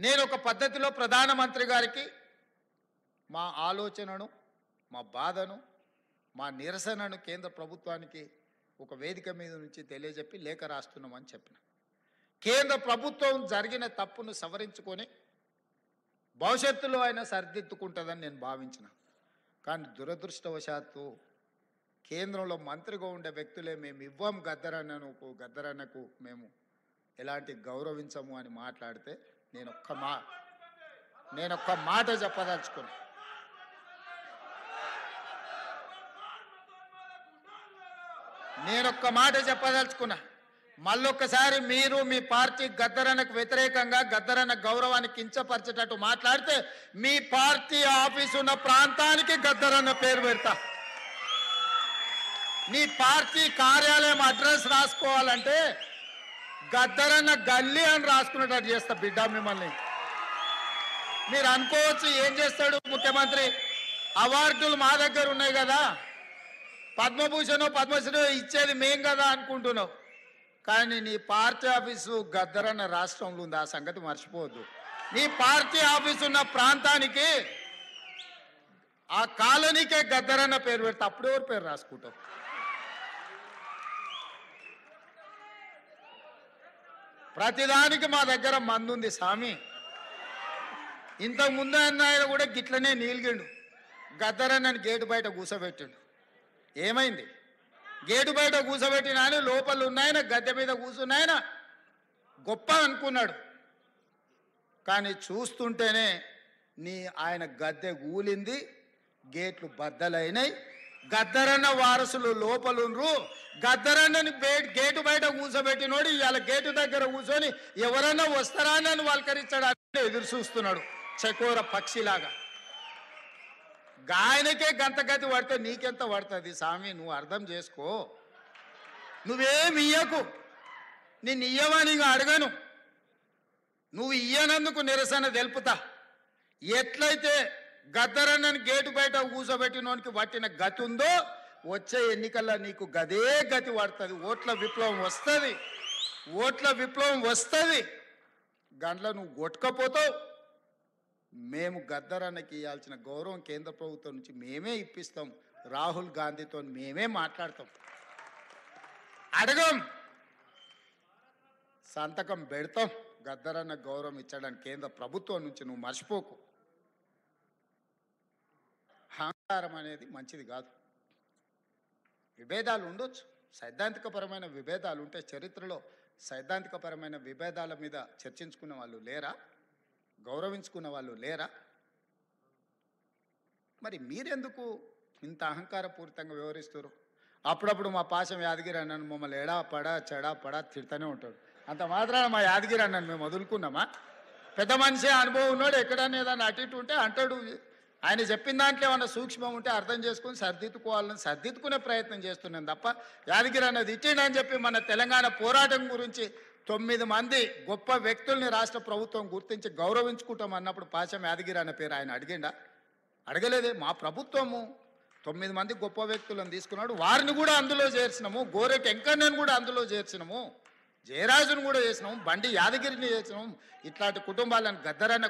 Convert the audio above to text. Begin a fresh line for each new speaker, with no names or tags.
నేను ఒక పద్ధతిలో ప్రధానమంత్రి గారికి మా ఆలోచనను, మా బాధను, మా నిరసనను కేంద్ర ప్రభుత్వానికి ఒక వేదిక మీద నుంచి తెలియజెప్పి లేఖ రాస్తున్నామని చెప్పిన. కేంద్ర ప్రభుత్వం జరిగిన తప్పును సవరించుకొని భవిష్యత్తులో అయినా సరిదిద్దుకుంటుందని నేను భావించిన. కానీ దురదృష్టవశాత్తు కేంద్రంలో మంత్రిగా ఉండే వ్యక్తులే మేము ఇవ్వం గద్దరన్నకు మేము ఎలాంటి గౌరవించము అని మాట్లాడితే నేను ఒక్క మాట చెప్పదలుచుకున్నా. మళ్ళొక్కసారి మీరు మీ పార్టీ గద్దరన్నకు వ్యతిరేకంగా గద్దరన్న గౌరవాన్ని కించపరిచేటట్టు మాట్లాడితే మీ పార్టీ ఆఫీసు ఉన్న ప్రాంతానికి గద్దరన్న పేరు పెడతా. నీ పార్టీ కార్యాలయం అడ్రస్ రాసుకోవాలంటే గద్దరన్న గల్లీ అని రాసుకునేటట్టు చేస్తా బిడ్డ మిమ్మల్ని. మీరు అనుకోవచ్చు ఏం చేస్తాడు ముఖ్యమంత్రి, అవార్డులు మా దగ్గర ఉన్నాయి కదా, పద్మభూషణో పద్మశ్రీ ఇచ్చేది మేం కదా అనుకుంటున్నావు. కానీ నీ పార్టీ ఆఫీసు గద్దరన్న రాష్ట్రంలో ఉంది, ఆ సంగతి మర్చిపోవద్దు. నీ పార్టీ ఆఫీసు ఉన్న ప్రాంతానికి ఆ కాలనీకే గద్దరన్న పేరు పెడితే అప్పుడు ఎవరు పేరు రాసుకుంటావు? ప్రతిదానికి మా దగ్గర మందు ఉంది స్వామి. ఇంతకు ముందు ఆయన కూడా గిట్లనే నీలిగిండు, గద్దరన్నని గేటు బయట కూసబెట్టిండు. ఏమైంది? గేటు బయట కూసబెట్టిన ఆయన లోపల ఉన్నాయన గద్దె మీద కూర్చున్నాయన గొప్ప అనుకున్నాడు. కానీ చూస్తుంటేనే ఆయన గద్దె కూలింది, గేట్లు బద్దలైనాయి. గద్దరన్న వారసులు లోపలుండ్రు. గద్దరన్నని గేటు బయట కూర్చోబెట్టినోడు ఇవాళ గేటు దగ్గర కూర్చొని ఎవరన్నా వస్తారా అని వాళ్ళకరించడానికి ఎదురు చూస్తున్నాడు చకోర పక్షిలాగా. గాయనకే గంతగతి పడితే నీకెంత పడుతుంది స్వామి? నువ్వు అర్థం చేసుకో. నువ్వేమి ఇయ్యకు, నిన్ను ఇయ్యవని ఇంకా అడగను. నువ్వు ఇయ్యనందుకు నిరసన తెలుపుతా. ఎట్లయితే గద్దరన్నని గేటు బయట కూర్చోబెట్టినోనికి పట్టిన గతి ఉందో వచ్చే ఎన్నికల్లో నీకు గదే గతి పడుతుంది. ఓట్ల విప్లవం వస్తుంది. గండ్ల నువ్వు కొట్టుకపోతావు. మేము గద్దరన్నకి ఇవ్వాల్సిన గౌరవం కేంద్ర ప్రభుత్వం నుంచి మేమే ఇప్పిస్తాం. రాహుల్ గాంధీతో మేమే మాట్లాడతాం. అడగం, సంతకం పెడతాం. గద్దరన్న గౌరవం ఇచ్చడానికి కేంద్ర ప్రభుత్వం నుంచి నువ్వు మర్చిపోకు. అహంకారం అనేది మంచిది కాదు. విభేదాలు ఉండొచ్చు, సైద్ధాంతికపరమైన విభేదాలు ఉంటే. చరిత్రలో సైద్ధాంతికపరమైన విభేదాల మీద చర్చించుకున్న వాళ్ళు లేరా? గౌరవించుకున్న వాళ్ళు లేరా? మరి మీరెందుకు ఇంత అహంకారపూరితంగా వ్యవహరిస్తారు? అప్పుడప్పుడు మా పాశం యాదగిరి అన్నను మమ్మల్ని ఎడా పడా చెడా పడా తిడతానే ఉంటాడు. అంత మాత్రాన మా యాదగిరి అన్నను మేము వదులుకున్నామా? పెద్ద మనిషి అనుభవం ఉన్నాడు, ఎక్కడన్నా ఏదన్నా అటు ఇటు ఉంటే అంటాడు. ఆయన చెప్పిన దాంట్లో ఏమన్నా సూక్ష్మం ఉంటే అర్థం చేసుకుని సర్దిద్దుకునే ప్రయత్నం చేస్తున్నాను తప్ప యాదగిరి అన్నది ఇచ్చిండని చెప్పి మన తెలంగాణ పోరాటం గురించి 9 మంది గొప్ప వ్యక్తుల్ని రాష్ట్ర ప్రభుత్వం గుర్తించి గౌరవించుకుంటాం అన్నప్పుడు పాశం యాదగిరి అన్న పేరు ఆయన అడిగిండా? అడగలేదే. మా ప్రభుత్వము 9 మంది గొప్ప వ్యక్తులను తీసుకున్నాడు, వారిని కూడా అందులో చేర్చినాము. గోరెటి వెంకన్నను కూడా అందులో చేర్చినాము, జయరాజును కూడా చేసినాము, బండి యాదగిరిని చేసినాము. ఇట్లాంటి కుటుంబాలను గద్దరన్న